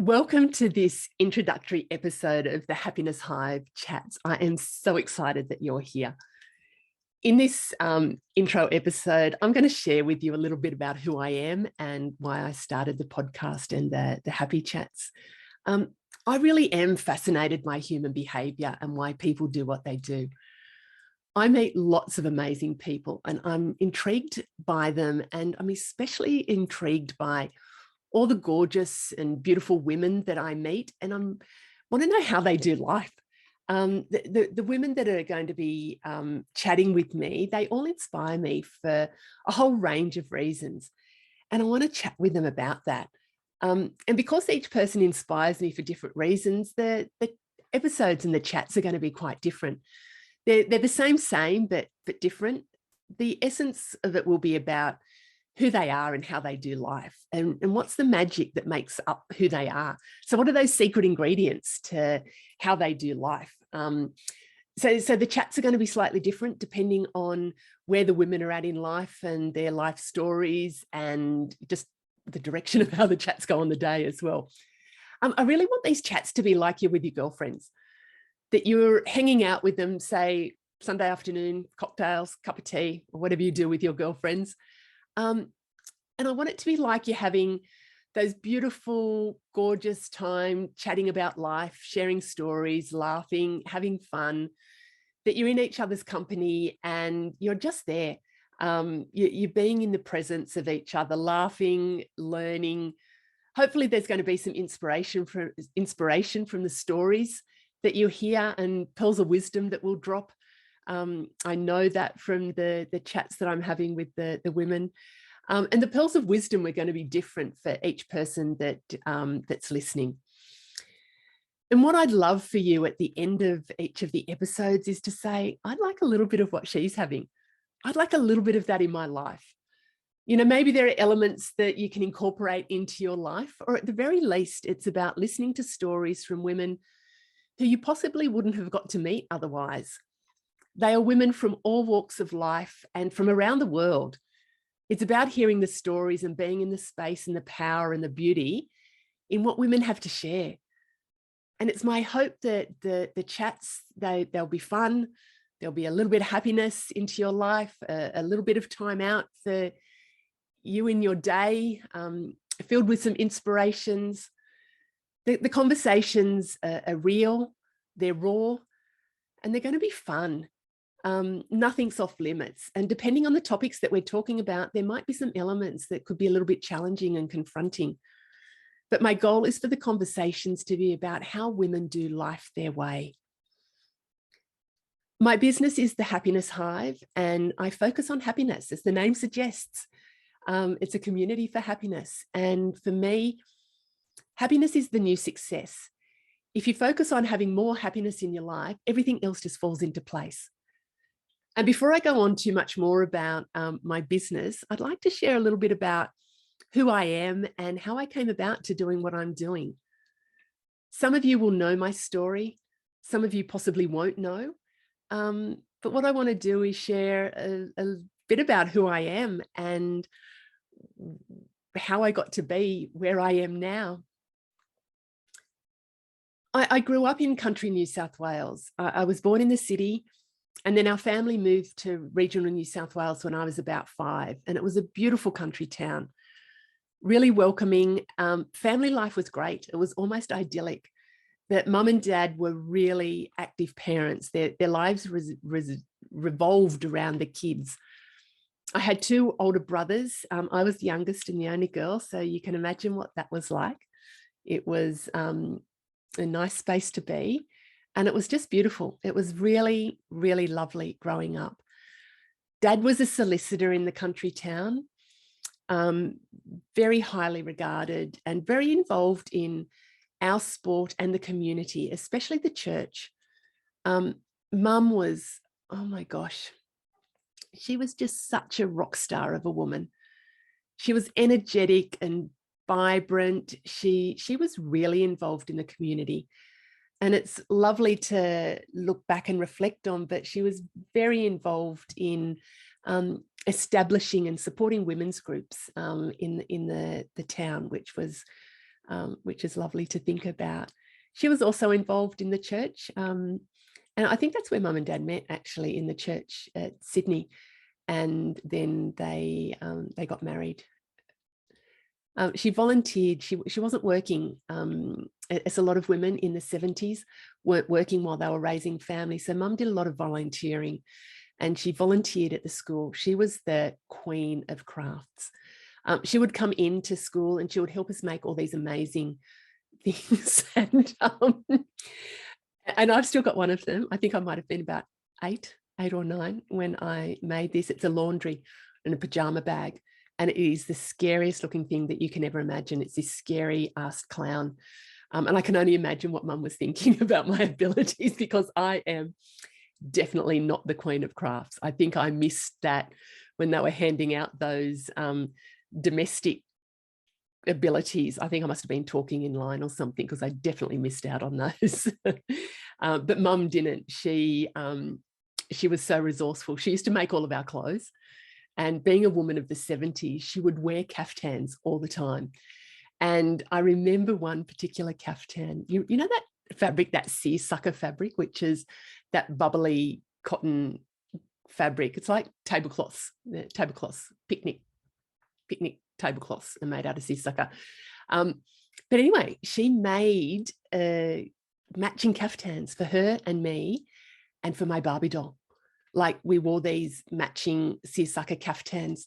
Welcome to this introductory episode of the Happiness Hive Chats. I am so excited that you're here. In this intro episode, I'm going to share with you a little bit about who I am and why I started the podcast and the Happy Chats. I really am fascinated by human behaviour and why people do what they do. I meet lots of amazing people and I'm intrigued by them, and I'm especially intrigued by all the gorgeous and beautiful women that I meet, and I want to know how they do life. The women that are going to be chatting with me, they all inspire me for a whole range of reasons, and I want to chat with them about that. And because each person inspires me for different reasons, the episodes and the chats are going to be quite different. They're the same, but different. The essence of it will be about who they are and how they do life, and what's the magic that makes up who they are. So what are those secret ingredients to how they do life? So the chats are going to be slightly different depending on where the women are at in life and their life stories, and just the direction of how the chats go on the day as well. I really want these chats to be like you're with your girlfriends, that you're hanging out with them, say Sunday afternoon, cocktails, cup of tea, or whatever you do with your girlfriends. And I want it to be like you're having those beautiful, gorgeous time chatting about life, sharing stories, laughing, having fun, that you're in each other's company and you're just there. You're being in the presence of each other, laughing, learning. Hopefully there's going to be some inspiration from the stories that you hear and pearls of wisdom that will drop. I know that from the chats that I'm having with the women. And the pearls of wisdom are going to be different for each person that's listening. And what I'd love for you at the end of each of the episodes is to say, I'd like a little bit of what she's having. I'd like a little bit of that in my life. You know, maybe there are elements that you can incorporate into your life, or at the very least, it's about listening to stories from women who you possibly wouldn't have got to meet otherwise. They are women from all walks of life and from around the world. It's about hearing the stories and being in the space and the power and the beauty in what women have to share. And it's my hope that the chats, they'll be fun. There'll be a little bit of happiness into your life, a little bit of time out for you in your day, filled with some inspirations. The conversations are real, they're raw, and they're going to be fun. Nothing's off limits. And depending on the topics that we're talking about, there might be some elements that could be a little bit challenging and confronting. But my goal is for the conversations to be about how women do life their way. My business is the Happiness Hive, and I focus on happiness, as the name suggests. It's a community for happiness. And for me, happiness is the new success. If you focus on having more happiness in your life, everything else just falls into place. And before I go on too much more about my business, I'd like to share a little bit about who I am and how I came about to doing what I'm doing. Some of you will know my story. Some of you possibly won't know. But what I want to do is share a bit about who I am and how I got to be where I am now. I grew up in country New South Wales. I was born in the city. And then our family moved to regional New South Wales when I was about 5. And it was a beautiful country town, really welcoming. Family life was great. It was almost idyllic. That mum and dad were really active parents. Their lives revolved around the kids. I had 2 older brothers. I was the youngest and the only girl. So you can imagine what that was like. It was a nice space to be. And it was just beautiful. It was really, really lovely growing up. Dad was a solicitor in the country town, very highly regarded and very involved in our sport and the community, especially the church. Mum was, oh my gosh, she was just such a rock star of a woman. She was energetic and vibrant. She was really involved in the community. And it's lovely to look back and reflect on, but she was very involved in establishing and supporting women's groups in the town, which was which is lovely to think about. She was also involved in the church. And I think that's where Mum and Dad met, actually, in the church at Sydney. And then they got married. She volunteered. She wasn't working, as a lot of women in the 70s weren't working while they were raising families. So Mum did a lot of volunteering, and she volunteered at the school. She was the queen of crafts. She would come into school and she would help us make all these amazing things. And I've still got one of them. I think I might have been about eight or nine when I made this. It's a laundry and a pajama bag. And it is the scariest looking thing that you can ever imagine. It's this scary ass clown. And I can only imagine what Mum was thinking about my abilities, because I am definitely not the queen of crafts. I think I missed that when they were handing out those domestic abilities. I think I must have been talking in line or something, because I definitely missed out on those. But Mum didn't. She was so resourceful. She used to make all of our clothes. And being a woman of the 70s, she would wear caftans all the time. And I remember one particular caftan, you know that fabric, that seersucker fabric, which is that bubbly cotton fabric. It's like tablecloths, picnic tablecloths are made out of seersucker. But anyway, she made matching caftans for her and me and for my Barbie doll. Like, we wore these matching seersucker caftans,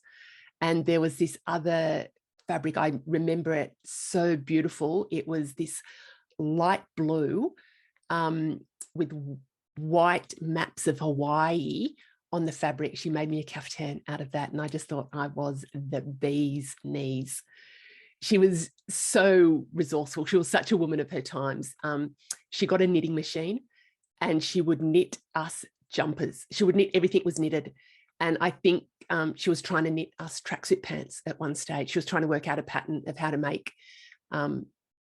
and there was this other fabric. I remember it so beautiful. It was this light blue with white maps of Hawaii on the fabric. She made me a caftan out of that, and I just thought I was the bee's knees. She was so resourceful. She was such a woman of her times. She got a knitting machine, and she would knit us jumpers. She would knit, everything was knitted. And I think she was trying to knit us tracksuit pants at one stage. She was trying to work out a pattern of how to make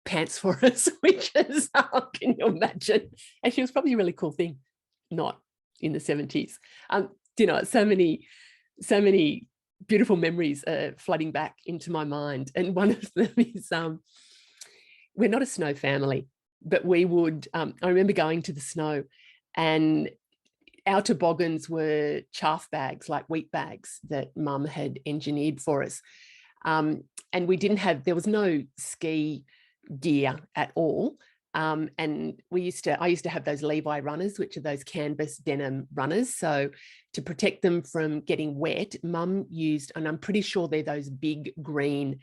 pants for us, which is, can you imagine? And she was probably a really cool thing, not in the 70s. You know, so many beautiful memories flooding back into my mind. And one of them is, we're not a snow family, but we would, I remember going to the snow, and our toboggans were chaff bags, like wheat bags that Mum had engineered for us. And we didn't have, there was no ski gear at all. And I used to have those Levi runners, which are those canvas denim runners. So to protect them from getting wet, Mum used, and I'm pretty sure they're those big green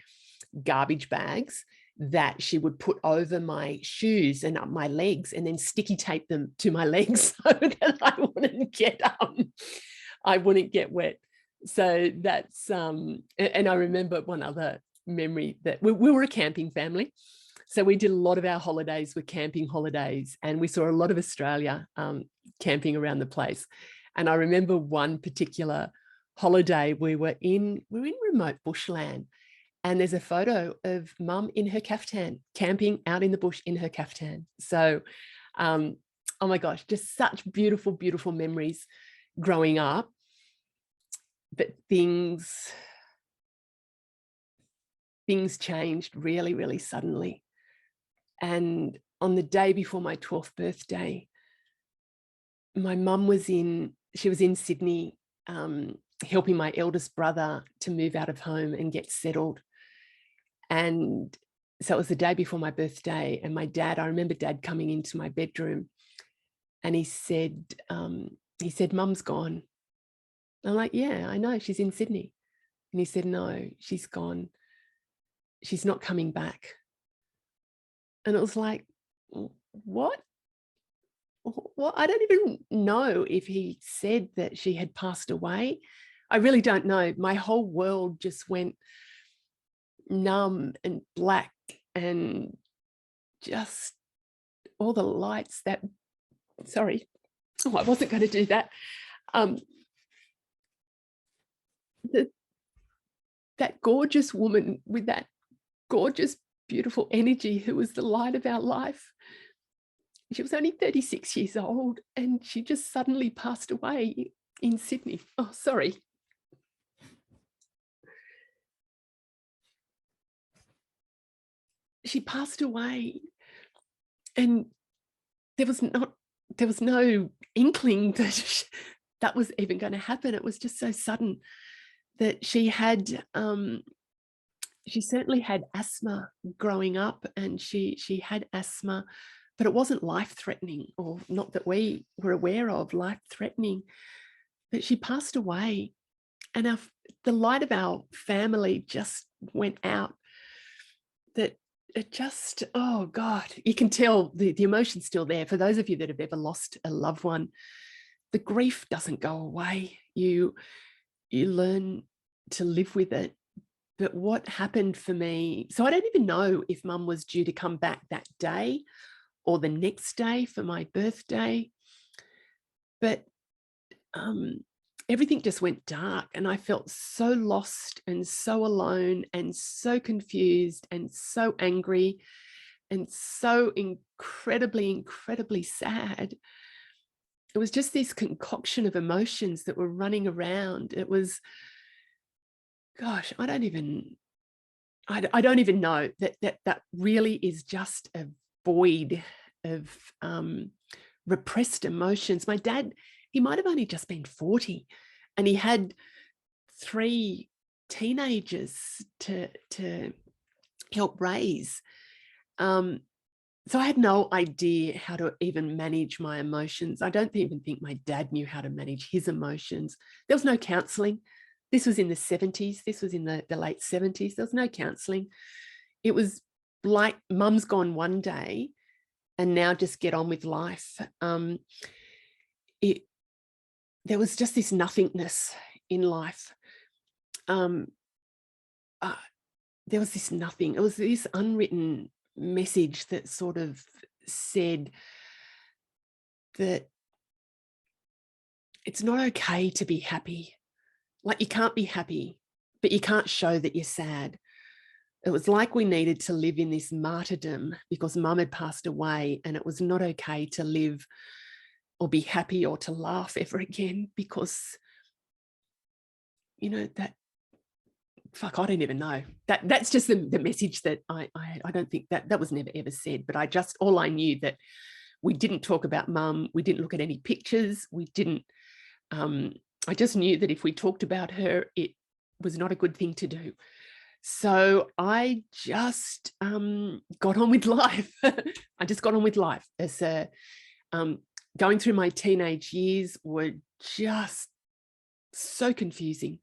garbage bags that she would put over my shoes and up my legs, and then sticky tape them to my legs so that I wouldn't get wet. So that's and I remember one other memory, that we were a camping family. So we did a lot of our holidays were camping holidays, and we saw a lot of Australia camping around the place. And I remember one particular holiday, we were in remote bushland. And there's a photo of Mum in her caftan, camping out in the bush in her caftan. So, oh my gosh, just such beautiful, beautiful memories growing up. But things changed really, really suddenly. And on the day before my 12th birthday, my mum was in Sydney, helping my eldest brother to move out of home and get settled. And so it was the day before my birthday, and my dad, I remember Dad coming into my bedroom, and he said, Mum's gone. I'm like, yeah, I know, she's in Sydney. And he said, no, she's gone. She's not coming back. And it was like, what? What? I don't even know if he said that she had passed away. I really don't know. My whole world just went numb and black, and just all the lights that, sorry, I wasn't going to do that. That gorgeous woman with that gorgeous, beautiful energy, who was the light of our life. She was only 36 years old, and she just suddenly passed away in Sydney. Oh, sorry. she passed away, and there was no inkling that that was even going to happen. It was just so sudden that she certainly had asthma growing up, and she had asthma, but it wasn't life-threatening, or not that we were aware of life-threatening. But she passed away, and the light of our family just went out. That it just, oh God, you can tell the emotion's still there. For those of you that have ever lost a loved one, the grief doesn't go away. You learn to live with it. But what happened for me, so I don't even know if Mum was due to come back that day or the next day for my birthday, but everything just went dark, and I felt so lost and so alone and so confused and so angry and so incredibly, incredibly sad. It was just this concoction of emotions that were running around. It was, gosh, I don't even know that really is just a void of repressed emotions. My dad, he might have only just been 40, and he had 3 teenagers to help raise. So I had no idea how to even manage my emotions. I don't even think my dad knew how to manage his emotions. There was no counselling. This was in the 70s. This was in the late 70s. There was no counselling. It was like Mum's gone one day and now just get on with life. There was just this nothingness in life. There was this nothing. It was this unwritten message that sort of said that it's not okay to be happy. Like, you can't be happy, but you can't show that you're sad. It was like we needed to live in this martyrdom because Mum had passed away, and it was not okay to live or be happy or to laugh ever again, because, you know, that, fuck, I don't even know. That's just the message that I don't think that was never ever said. But all I knew that we didn't talk about Mum. We didn't look at any pictures. We didn't, I just knew that if we talked about her, it was not a good thing to do. So I just got on with life. I just got on with life. As going through my teenage years were just so confusing,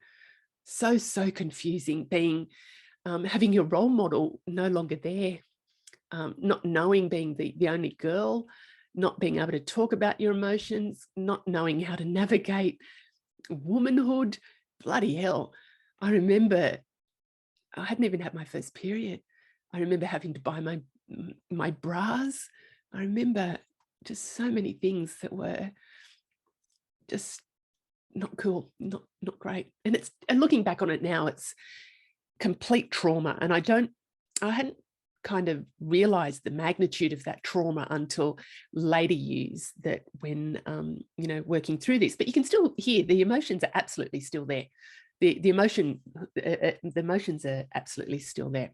so confusing. Being having your role model no longer there, not knowing, being the only girl, not being able to talk about your emotions, not knowing how to navigate womanhood. Bloody hell. I remember I hadn't even had my first period. I remember having to buy my bras. I remember just so many things that were just not cool, not great. And looking back on it now, it's complete trauma. And I hadn't kind of realized the magnitude of that trauma until later years, that when working through this. But you can still hear the emotions are absolutely still there. The emotions are absolutely still there.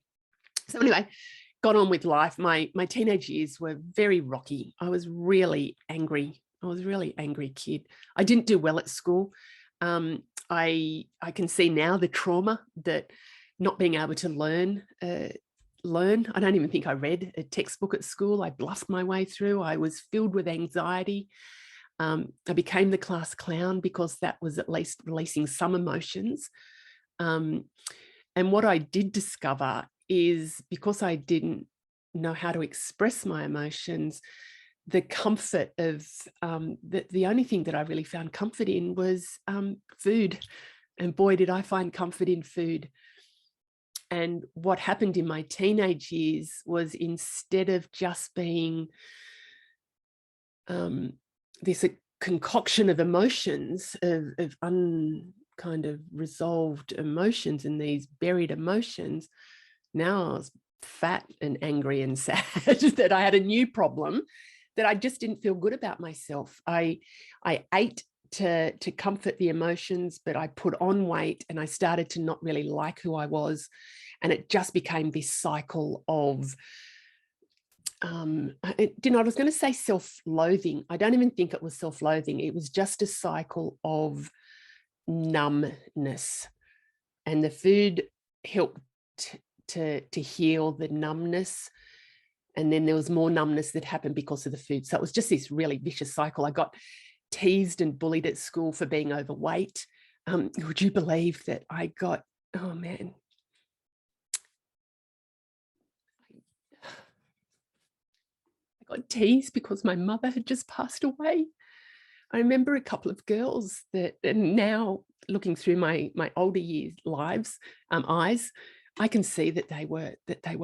So anyway, got on with life. My teenage years were very rocky. I was really angry. I was a really angry kid. I didn't do well at school. I can see now the trauma that not being able to learn. I don't even think I read a textbook at school. I bluffed my way through. I was filled with anxiety. I became the class clown because that was at least releasing some emotions. And what I did discover is, because I didn't know how to express my emotions, the comfort of the only thing that I really found comfort in was food. And boy, did I find comfort in food. And what happened in my teenage years was, instead of just being this concoction of emotions, of kind of resolved emotions and these buried emotions, now I was fat and angry and sad that I had a new problem, that I just didn't feel good about myself. I ate to comfort the emotions, but I put on weight and I started to not really like who I was. And it just became this cycle of, I was going to say self-loathing. I don't even think it was self-loathing. It was just a cycle of numbness. And the food helped to heal the numbness. And then there was more numbness that happened because of the food. So it was just this really vicious cycle. I got teased and bullied at school for being overweight. Would you believe that I got, oh man, I got teased because my mother had just passed away. I remember a couple of girls that, and now looking through my older years lives, eyes, I can see that they were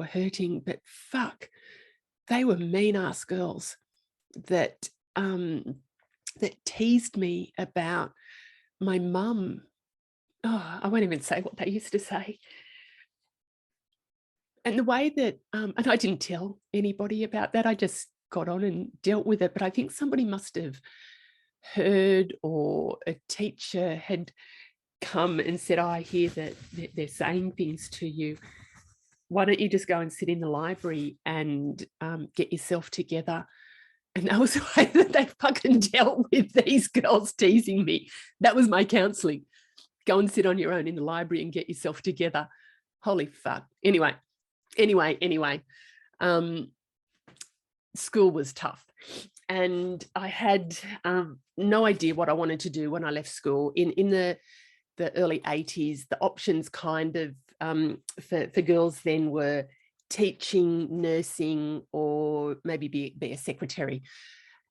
hurting, but fuck, they were mean ass girls that that teased me about my mum. Oh, I won't even say what they used to say. And the way that, and I didn't tell anybody about that. I just got on and dealt with it. But I think somebody must have heard, or a teacher had come and said, oh, I hear that they're saying things to you. Why don't you just go and sit in the library and get yourself together? And that was the way that they fucking dealt with these girls teasing me. That was my counselling. Go and sit on your own in the library and get yourself together. Holy fuck. Anyway. School was tough. And I had no idea what I wanted to do when I left school. In the early 80s, the options kind of for girls then were teaching, nursing, or maybe be a secretary.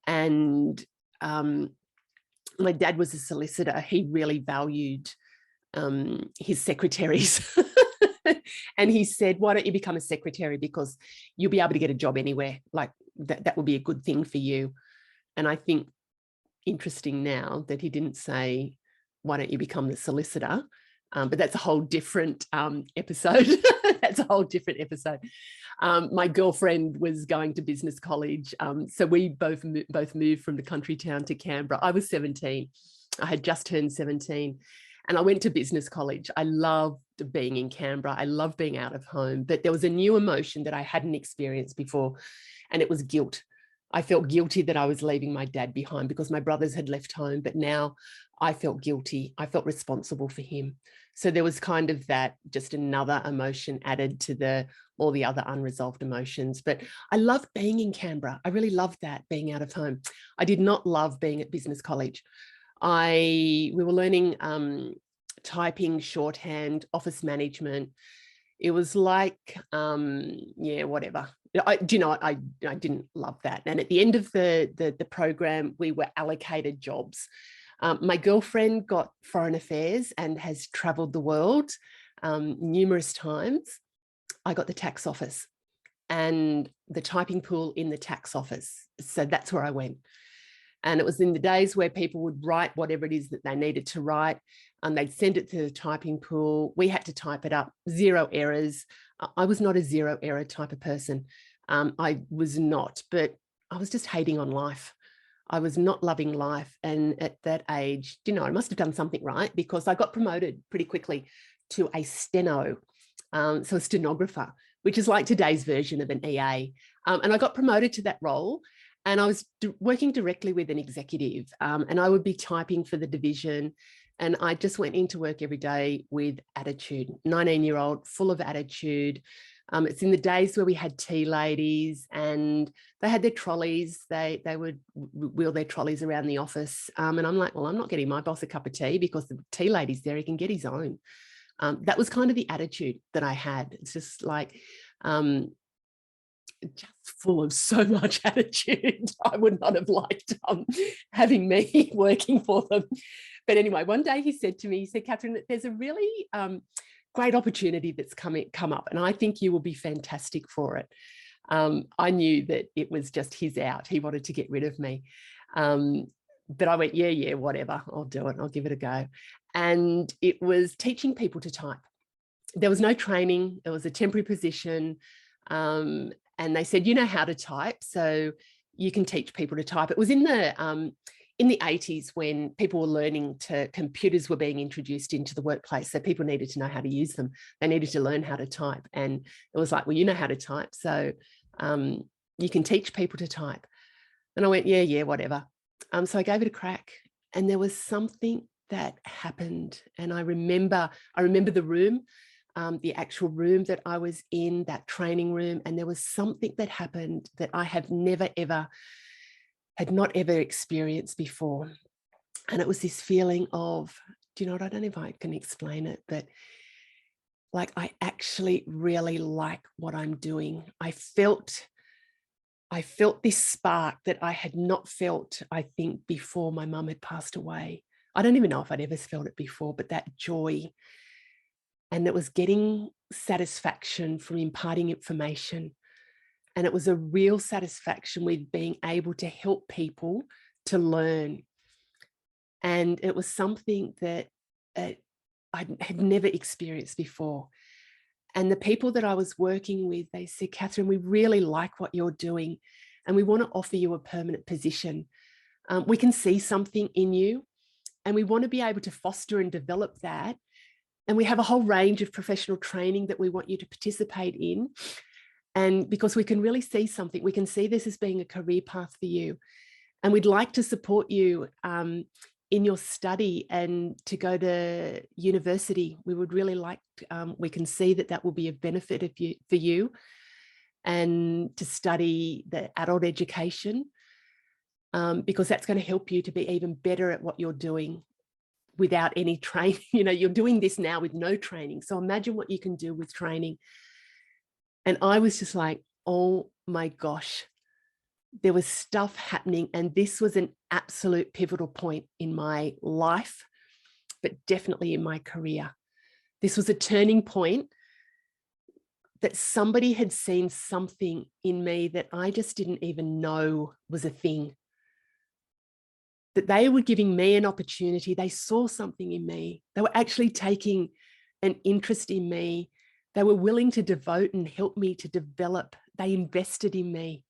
And my dad was a solicitor. He really valued his secretaries. And he said, why don't you become a secretary, because you'll be able to get a job anywhere. Like that would be a good thing for you. And I think interesting now that he didn't say, why don't you become the solicitor? But that's a whole different episode. That's a whole different episode. My girlfriend was going to business college. So we both moved from the country town to Canberra. I was 17. I had just turned 17. And I went to business college. I loved being in Canberra. I loved being out of home. But there was a new emotion that I hadn't experienced before, and it was guilt. I felt guilty that I was leaving my dad behind because my brothers had left home, but now I felt guilty. I felt responsible for him. So there was kind of that, just another emotion added to all the other unresolved emotions. But I loved being in Canberra. I really loved that, being out of home. I did not love being at business college. We were learning typing, shorthand, office management. It was like, whatever. I didn't love that. And at the end of the program, we were allocated jobs. My girlfriend got foreign affairs and has traveled the world numerous times. I got the tax office and the typing pool in the tax office. So that's where I went. And it was in the days where people would write whatever it is that they needed to write, and they'd send it to the typing pool. We had to type it up, 0 errors. I was not a 0 error type of person. I was not, but I was just hating on life. I was not loving life. And at that age, I must have done something right, because I got promoted pretty quickly to a steno, so a stenographer, which is like today's version of an EA. And I got promoted to that role. And I was working directly with an executive, and I would be typing for the division. And I just went into work every day with attitude, 19-year-old, full of attitude. It's in the days where we had tea ladies and they had their trolleys. They would wheel their trolleys around the office. And I'm like, well, I'm not getting my boss a cup of tea because the tea lady's there, he can get his own. That was kind of the attitude that I had. It's just like, just full of so much attitude. I would not have liked having me working for them. But anyway, one day he said to me, he said, Catherine, there's a really great opportunity that's come up, and I think you will be fantastic for it. I knew that it was just his out. He wanted to get rid of me. But I went, yeah, whatever. I'll do it. I'll give it a go. And it was teaching people to type. There was no training. It was a temporary position. And they said, you know how to type, so you can teach people to type. It was in the in the 80s when people were learning to, computers were being introduced into the workplace. So people needed to know how to use them. They needed to learn how to type. And it was like, well, you know how to type. So you can teach people to type. And I went, yeah, whatever. So I gave it a crack, and there was something that happened. And I remember the room, the actual room that I was in, that training room. And there was something that happened that I had not ever experienced before. And it was this feeling of, do you know what? I don't know if I can explain it, but like, I actually really like what I'm doing. I felt this spark that I had not felt, I think, before my mum had passed away. I don't even know if I'd ever felt it before, but that joy. And it was getting satisfaction from imparting information. And it was a real satisfaction with being able to help people to learn. And it was something that I had never experienced before. And the people that I was working with, they said, Catherine, we really like what you're doing, and we want to offer you a permanent position. We can see something in you, and we want to be able to foster and develop that. And we have a whole range of professional training that we want you to participate in. And because we can really see something, we can see this as being a career path for you. And we'd like to support you in your study and to go to university. We would really like, we can see that will be a benefit for you, and to study the adult education, because that's going to help you to be even better at what you're doing without any training. You know, you're doing this now with no training. So imagine what you can do with training. And I was just like, oh my gosh, there was stuff happening. And this was an absolute pivotal point in my life, but definitely in my career. This was a turning point, that somebody had seen something in me that I just didn't even know was a thing. That they were giving me an opportunity. They saw something in me. They were actually taking an interest in me. They were willing to devote and help me to develop. They invested in me,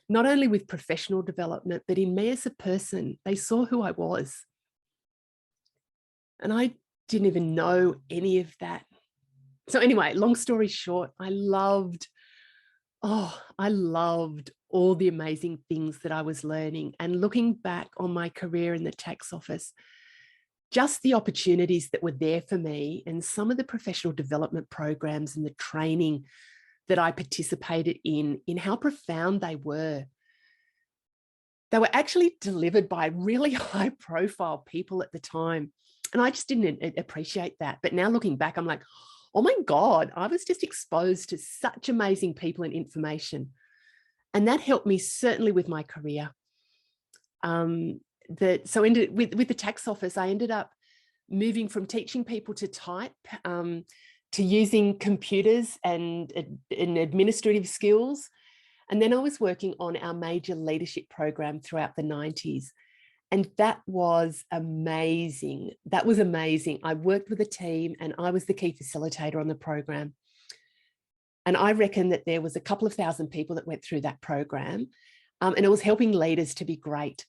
not only with professional development, but in me as a person. They saw who I was. And I didn't even know any of that. So anyway, long story short, I loved all the amazing things that I was learning. And looking back on my career in the tax office, just the opportunities that were there for me, and some of the professional development programs and the training that I participated in how profound they were. They were actually delivered by really high profile people at the time. And I just didn't appreciate that. But now looking back, I'm like, oh my God, I was just exposed to such amazing people and information. And that helped me certainly with my career. With the tax office, I ended up moving from teaching people to type, to using computers and administrative skills. And then I was working on our major leadership program throughout the 90s. And that was amazing. That was amazing. I worked with a team, and I was the key facilitator on the program. And I reckon that there was a couple of thousand people that went through that program. And it was helping leaders to be great,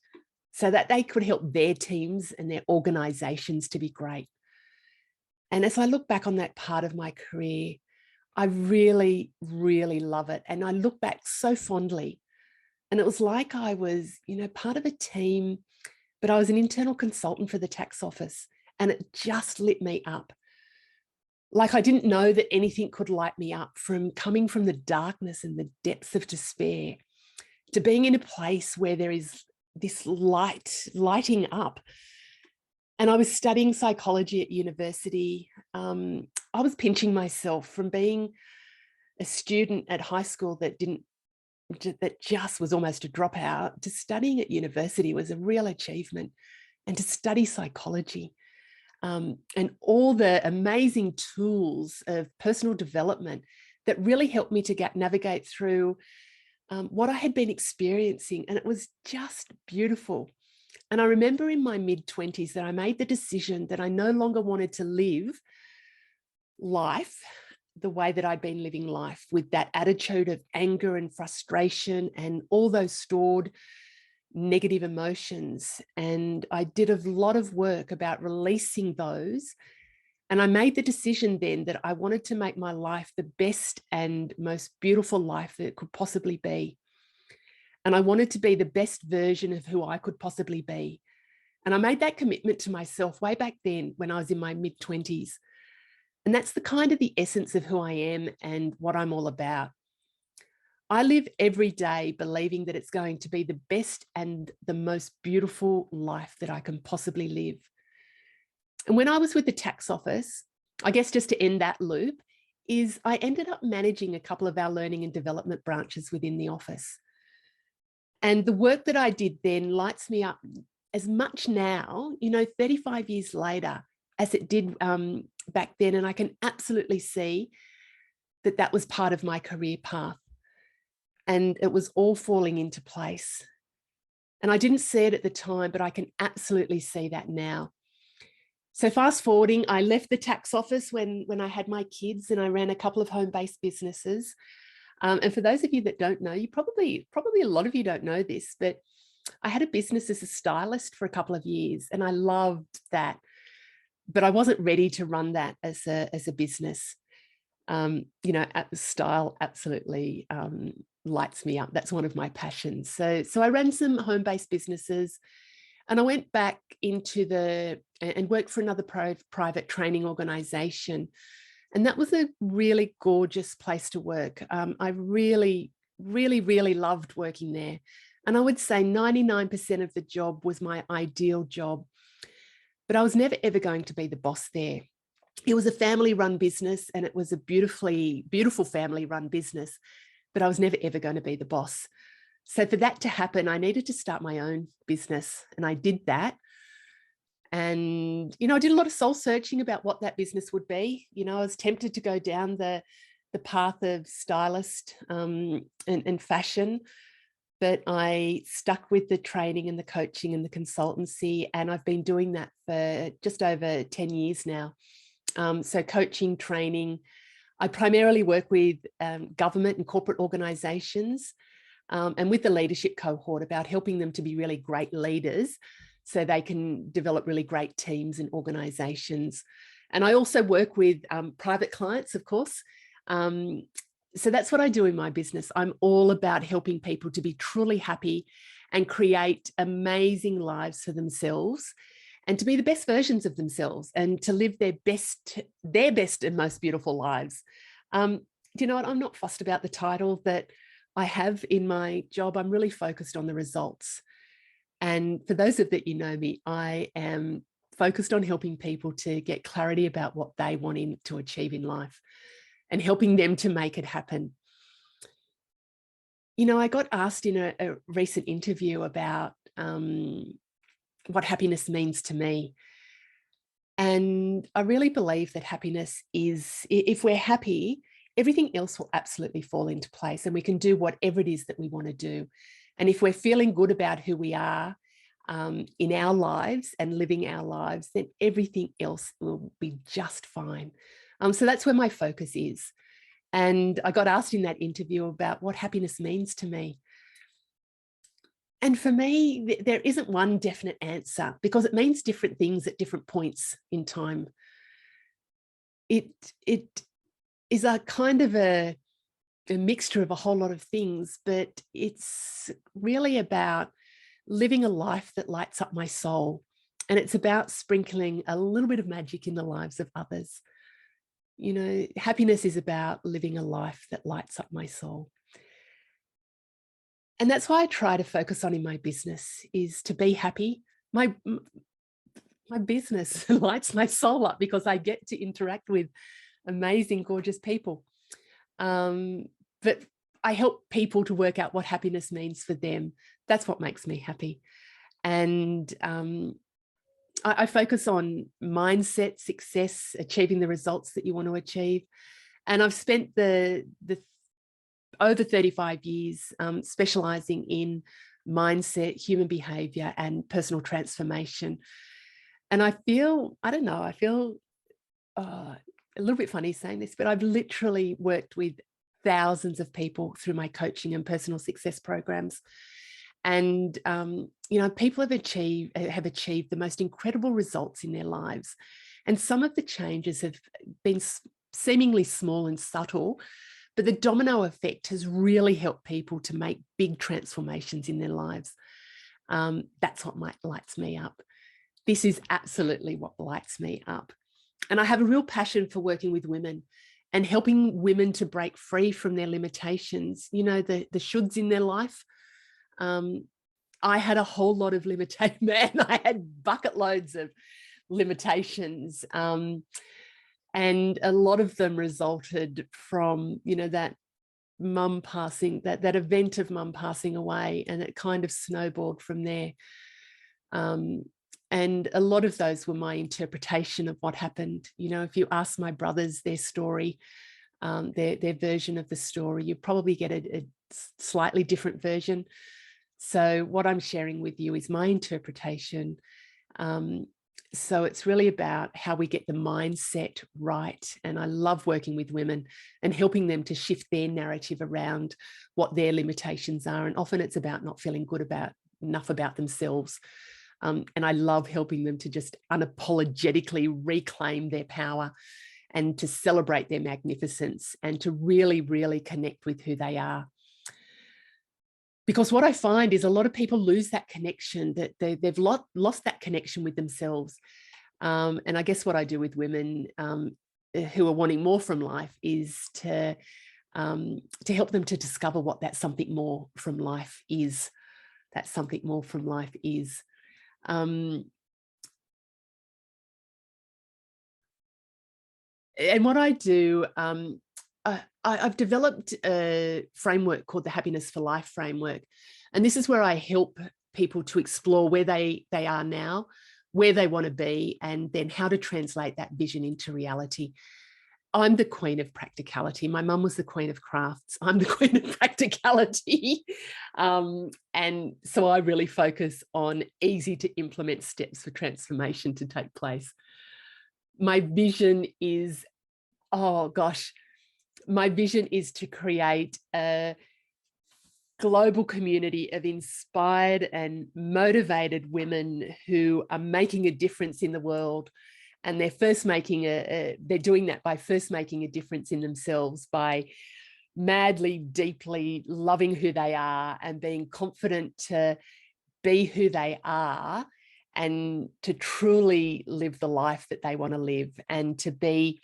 so that they could help their teams and their organizations to be great. And as I look back on that part of my career, I really, really love it. And I look back so fondly. And it was like I was, part of a team, but I was an internal consultant for the tax office, and it just lit me up. Like, I didn't know that anything could light me up, from coming from the darkness and the depths of despair to being in a place where there is this lighting up. And I was studying psychology at university. I was pinching myself from being a student at high school that just was almost a dropout, to studying at university was a real achievement, and to study psychology, and all the amazing tools of personal development that really helped me to navigate through what I had been experiencing. And it was just beautiful. And I remember in my mid-20s that I made the decision that I no longer wanted to live life the way that I'd been living life, with that attitude of anger and frustration and all those stored negative emotions. And I did a lot of work about releasing those. And I made the decision then that I wanted to make my life the best and most beautiful life that it could possibly be. And I wanted to be the best version of who I could possibly be. And I made that commitment to myself way back then when I was in my mid-20s. And that's the kind of the essence of who I am and what I'm all about. I live every day believing that it's going to be the best and the most beautiful life that I can possibly live. And when I was with the tax office, I guess just to end that loop, is I ended up managing a couple of our learning and development branches within the office. And the work that I did then lights me up as much now, 35 years later, as it did back then. And I can absolutely see that that was part of my career path. And it was all falling into place. And I didn't see it at the time, but I can absolutely see that now. So fast forwarding, I left the tax office when I had my kids, and I ran a couple of home-based businesses. And for those of you that don't know, you probably a lot of you don't know this, but I had a business as a stylist for a couple of years, and I loved that. But I wasn't ready to run that as a business. Style absolutely lights me up. That's one of my passions. So I ran some home-based businesses, and I went back into and worked for another private training organization. And that was a really gorgeous place to work. I really, really, really loved working there. And I would say 99% of the job was my ideal job. But I was never, ever going to be the boss there. It was a family-run business, and it was a beautiful family-run business, but I was never, ever going to be the boss. So for that to happen, I needed to start my own business, and I did that. And, I did a lot of soul searching about what that business would be. I was tempted to go down the path of stylist and fashion, but I stuck with the training and the coaching and the consultancy, and I've been doing that for just over 10 years now. So coaching, training. I primarily work with government and corporate organizations and with the leadership cohort about helping them to be really great leaders so they can develop really great teams and organizations. And I also work with private clients, of course. So that's what I do in my business. I'm all about helping people to be truly happy and create amazing lives for themselves, and to be the best versions of themselves, and to live their best and most beautiful lives. Do you know what? I'm not fussed about the title that I have in my job. I'm really focused on the results. And for those of that you know me, I am focused on helping people to get clarity about what they want to achieve in life, and helping them to make it happen. I got asked in a recent interview about what happiness means to me. And I really believe that happiness is, if we're happy, everything else will absolutely fall into place, and we can do whatever it is that we want to do. And if we're feeling good about who we are in our lives and living our lives, then everything else will be just fine. So that's where my focus is. And I got asked in that interview about what happiness means to me. And for me, there isn't one definite answer, because it means different things at different points in time. It is a kind of a mixture of a whole lot of things, but it's really about living a life that lights up my soul. And it's about sprinkling a little bit of magic in the lives of others. Happiness is about living a life that lights up my soul. And that's why I try to focus on in my business, is to be happy. My business lights my soul up because I get to interact with amazing, gorgeous people. But I help people to work out what happiness means for them. That's what makes me happy. And I focus on mindset, success, achieving the results that you want to achieve. And I've spent the over 35 years specializing in mindset, human behavior, and personal transformation. And I feel a little bit funny saying this, but I've literally worked with thousands of people through my coaching and personal success programs. And, people have achieved the most incredible results in their lives. And some of the changes have been seemingly small and subtle, but the domino effect has really helped people to make big transformations in their lives. That's what lights me up. This is absolutely what lights me up. And I have a real passion for working with women and helping women to break free from their limitations, the shoulds in their life. I had a whole lot of limitations, man. I had bucket loads of limitations. And a lot of them resulted from, that mum passing, that event of mum passing away, and it kind of snowballed from there. And a lot of those were my interpretation of what happened. If you ask my brothers their story, their version of the story, you probably get a slightly different version. So what I'm sharing with you is my interpretation. So it's really about how we get the mindset right. And I love working with women and helping them to shift their narrative around what their limitations are. And often it's about not feeling good enough about themselves. And I love helping them to just unapologetically reclaim their power and to celebrate their magnificence and to really, really connect with who they are. Because what I find is a lot of people lose that connection, that they've lost that connection with themselves. And I guess what I do with women who are wanting more from life is to help them to discover what that something more from life is. That something more from life is. And what I do, I've developed a framework called the Happiness for Life framework. And this is where I help people to explore where they are now, where they want to be, and then how to translate that vision into reality. I'm the queen of practicality. My mum was the queen of crafts. I'm the queen of practicality. And so I really focus on easy to implement steps for transformation to take place. My vision is, my vision is to create a global community of inspired and motivated women who are making a difference in the world. And they're doing that by first making a difference in themselves, by madly, deeply loving who they are and being confident to be who they are and to truly live the life that they want to live, and to be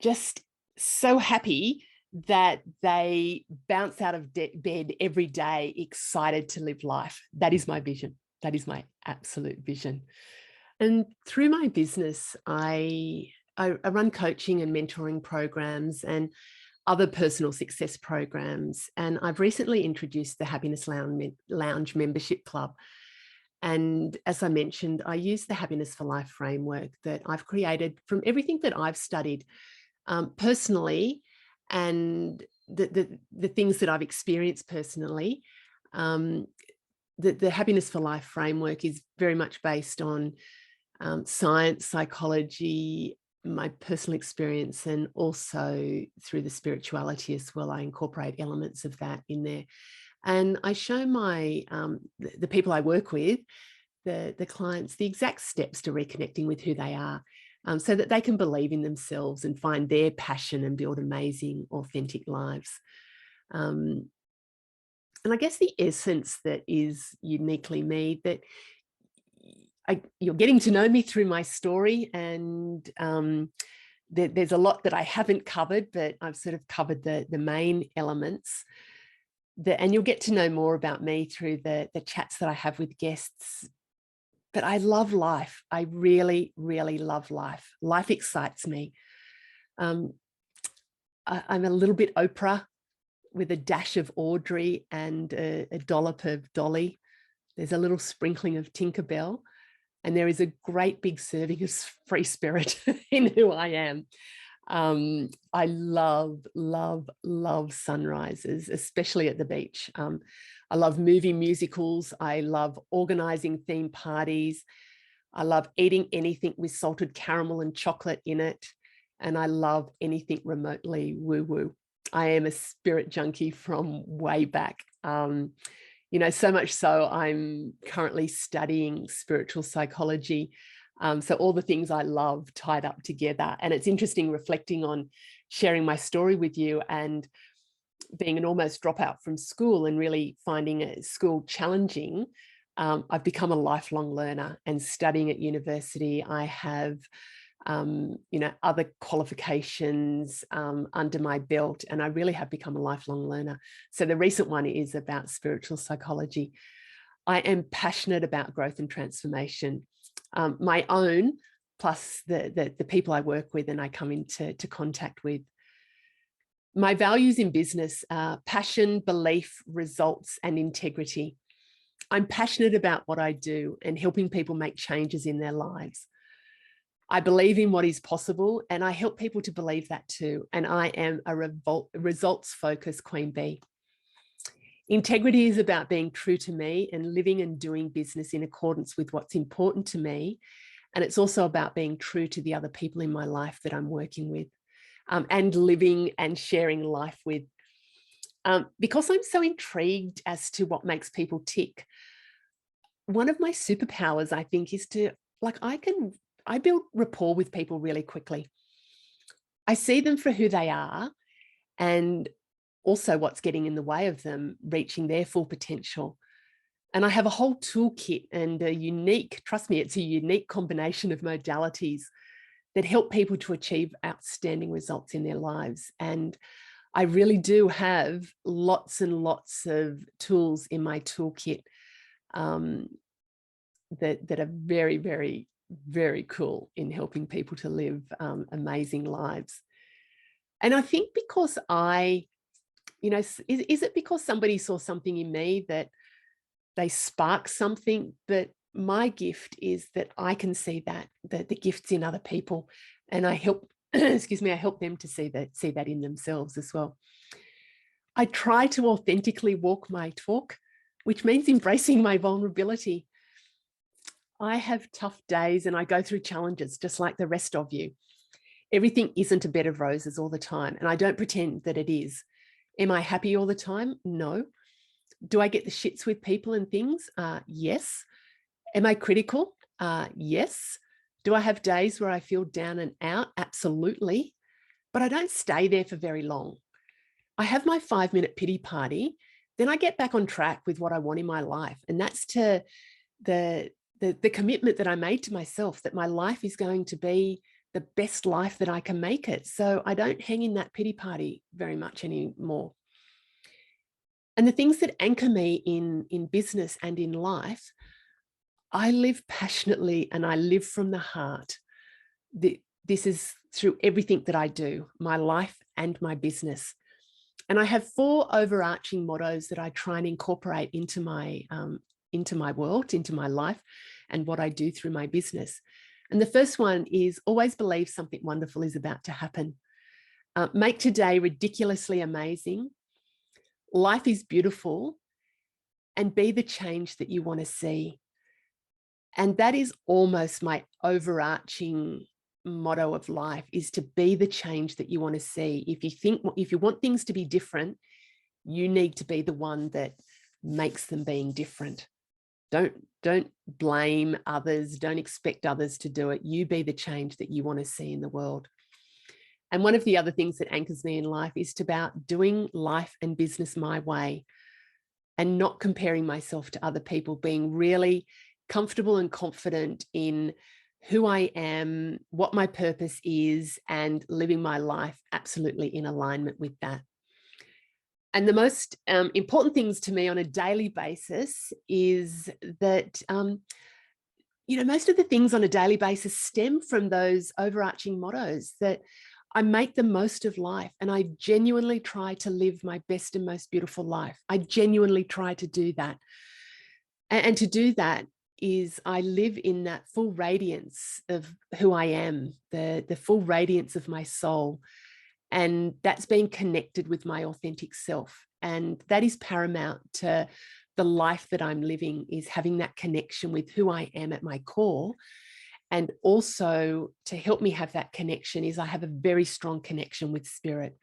just so happy that they bounce out of bed every day excited to live life. That is my vision. That is my absolute vision. And through my business, I run coaching and mentoring programs and other personal success programs. And I've recently introduced the Happiness Lounge membership club. And as I mentioned, I use the Happiness for Life framework that I've created from everything that I've studied personally, and the things that I've experienced personally. The Happiness for Life framework is very much based on science, psychology, my personal experience, and also through the spirituality as well. I incorporate elements of that in there. And I show my the people I work with, the clients, the exact steps to reconnecting with who they are, so that they can believe in themselves and find their passion and build amazing, authentic lives. And I guess the essence that is uniquely me, that you're getting to know me through my story, and there's a lot that I haven't covered, but I've sort of covered the main elements. And you'll get to know more about me through the chats that I have with guests. But I love life. I really, really love life. Life excites me. I'm a little bit Oprah with a dash of Audrey and a dollop of Dolly. There's a little sprinkling of Tinkerbell. And there is a great big serving of free spirit in who I am. I love, love, love sunrises, especially at the beach. I love movie musicals. I love organizing theme parties. I love eating anything with salted caramel and chocolate in it. And I love anything remotely woo-woo. I am a spirit junkie from way back. So much so I'm currently studying spiritual psychology. So all the things I love tied up together. And it's interesting reflecting on sharing my story with you and being an almost dropout from school and really finding school challenging. I've become a lifelong learner, and studying at university, I have other qualifications under my belt, and I really have become a lifelong learner. So the recent one is about spiritual psychology. I am passionate about growth and transformation, my own, plus the people I work with and I come into contact with. My values in business are passion, belief, results, and integrity. I'm passionate about what I do and helping people make changes in their lives. I believe in what is possible, and I help people to believe that too. And I am a results-focused queen bee. Integrity is about being true to me and living and doing business in accordance with what's important to me. And it's also about being true to the other people in my life that I'm working with, and living and sharing life with. Because I'm so intrigued as to what makes people tick, one of my superpowers, I think, is to, I build rapport with people really quickly. I see them for who they are and also what's getting in the way of them reaching their full potential. And I have a whole toolkit and trust me, it's a unique combination of modalities that help people to achieve outstanding results in their lives. And I really do have lots and lots of tools in my toolkit that are very, very, very cool in helping people to live amazing lives. And I think because is it because somebody saw something in me that they spark something? But my gift is that I can see that the gifts in other people, and I help I help them to see that in themselves as well. I try to authentically walk my talk, which means embracing my vulnerability. I have tough days and I go through challenges just like the rest of you. Everything isn't a bed of roses all the time, and I don't pretend that it is. Am I happy all the time? No. Do I get the shits with people and things? Yes. Am I critical? Yes. Do I have days where I feel down and out? Absolutely. But I don't stay there for very long. I have my 5-minute pity party. Then I get back on track with what I want in my life. And that's to the commitment that I made to myself, that my life is going to be the best life that I can make it. So I don't hang in that pity party very much anymore. And the things that anchor me in business and in life, I live passionately and I live from the heart. This is through everything that I do, my life and my business. And I have 4 overarching mottos that I try and incorporate into my world, into my life, and what I do through my business. And the first one is always believe something wonderful is about to happen. Make today ridiculously amazing. Life is beautiful, and be the change that you want to see. And that is almost my overarching motto of life, is to be the change that you want to see. If you want things to be different, you need to be the one that makes them being different. Don't blame others. Don't expect others to do it. You be the change that you want to see in the world. And one of the other things that anchors me in life is about doing life and business my way and not comparing myself to other people, being really comfortable and confident in who I am, what my purpose is, and living my life absolutely in alignment with that. And the most important things to me on a daily basis is that, most of the things on a daily basis stem from those overarching mottos, that I make the most of life and I genuinely try to live my best and most beautiful life. I genuinely try to do that. And to do that is I live in that full radiance of who I am, the full radiance of my soul. And that's being connected with my authentic self. And that is paramount to the life that I'm living, is having that connection with who I am at my core. And also to help me have that connection is I have a very strong connection with spirit.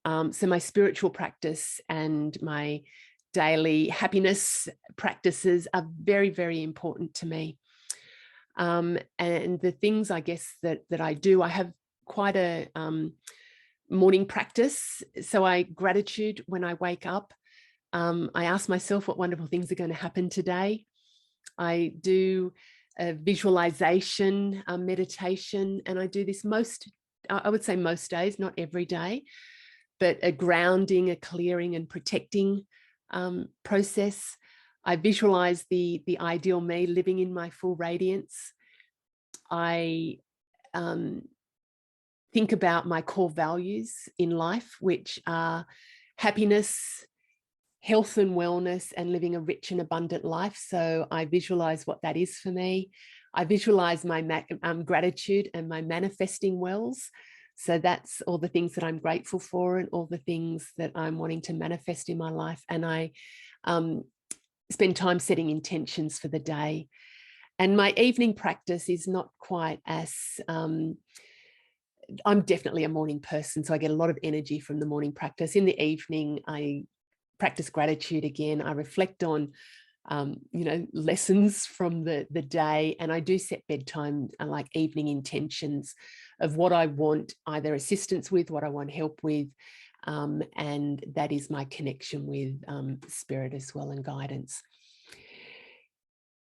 So my spiritual practice and my daily happiness practices are very, very important to me. And the things, I guess, that I do, I have quite a morning practice. So gratitude when I wake up. I ask myself what wonderful things are going to happen today. I do a visualization, meditation, and I do this I would say most days, not every day, but a grounding, a clearing and protecting process. I visualize the ideal me living in my full radiance. I think about my core values in life, which are happiness, health and wellness, and living a rich and abundant life. So I visualize what that is for me. I visualize my gratitude and my manifesting wells. So that's all the things that I'm grateful for and all the things that I'm wanting to manifest in my life. And I spend time setting intentions for the day. And my evening practice is not quite as, I'm definitely a morning person, so I get a lot of energy from the morning practice. In the evening, I practice gratitude again. I reflect on, lessons from the day, and I do set bedtime, like evening intentions of what I want either assistance with, what I want help with, and that is my connection with spirit as well and guidance.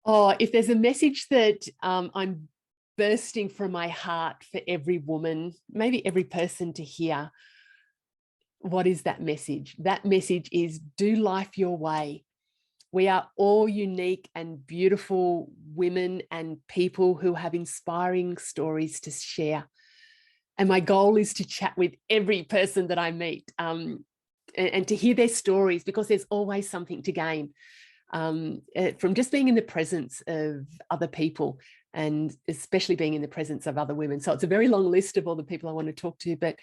Oh, if there's a message that I'm bursting from my heart for every woman, maybe every person to hear, what is that message? That message is do life your way. We are all unique and beautiful women and people who have inspiring stories to share. And my goal is to chat with every person that I meet and to hear their stories, because there's always something to gain from just being in the presence of other people, and especially being in the presence of other women. So it's a very long list of all the people I want to talk to, but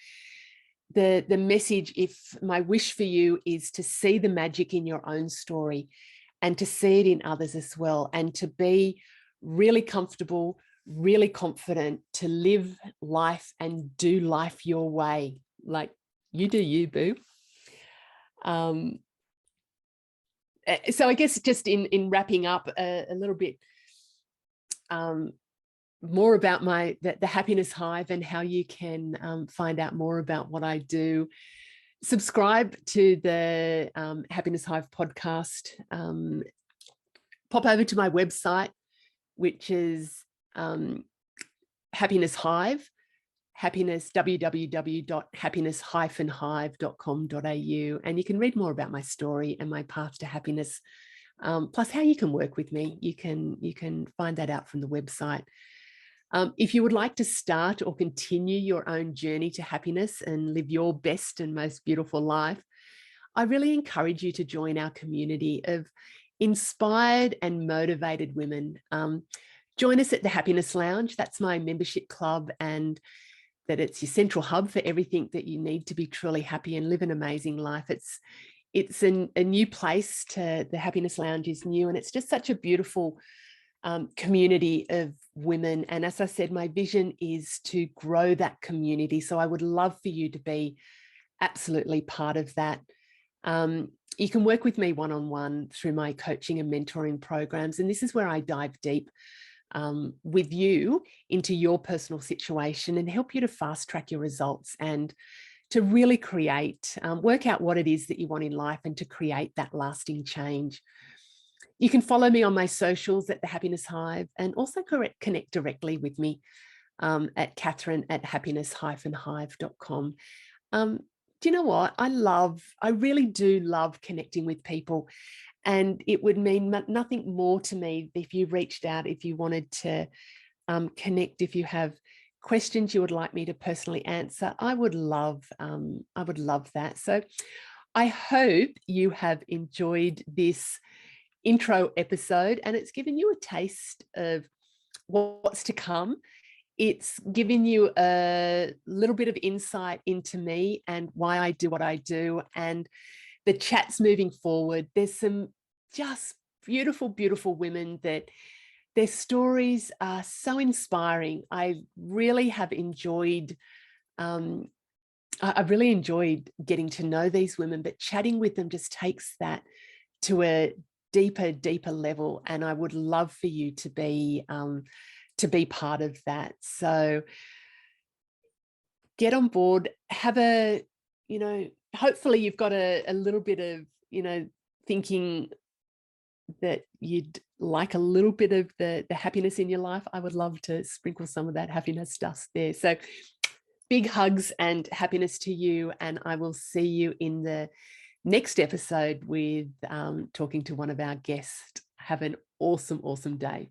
the message, if my wish for you, is to see the magic in your own story and to see it in others as well, and to be really comfortable, really confident to live life and do life your way. Like, you do you, boo. So I guess just in wrapping up a little bit more about the Happiness Hive and how you can find out more about what I do. Subscribe to the Happiness Hive podcast. Pop over to my website, which is Happiness Hive, www.happiness-hive.com.au, and you can read more about my story and my path to happiness, plus how you can work with me. You can find that out from the website. If you would like to start or continue your own journey to happiness and live your best and most beautiful life, I really encourage you to join our community of inspired and motivated women. Join us at the Happiness Lounge. That's my membership club, and that it's your central hub for everything that you need to be truly happy and live an amazing life. It's a new place. The Happiness Lounge is new, and it's just such a beautiful community of women. And as I said, my vision is to grow that community. So I would love for you to be absolutely part of that. You can work with me one-on-one through my coaching and mentoring programs. And this is where I dive deep with you into your personal situation and help you to fast track your results and to really work out what it is that you want in life and to create that lasting change. You can follow me on my socials at the Happiness Hive, and also connect directly with me at Catherine at happiness-hive.com. Do you know what? I really do love connecting with people, and it would mean nothing more to me if you reached out, if you wanted to connect, if you have questions you would like me to personally answer. I would love that. So I hope you have enjoyed this intro episode, and it's given you a taste of what's to come. It's given you a little bit of insight into me and why I do what I do, and the chats moving forward. There's some just beautiful, beautiful women that their stories are so inspiring. I really have enjoyed I've really enjoyed getting to know these women, but chatting with them just takes that to a deeper level. And I would love for you to be part of that. So get on board, have a, hopefully you've got a little bit of, thinking that you'd like a little bit of the happiness in your life. I would love to sprinkle some of that happiness dust there. So big hugs and happiness to you. And I will see you in the next episode with talking to one of our guests. Have an awesome day.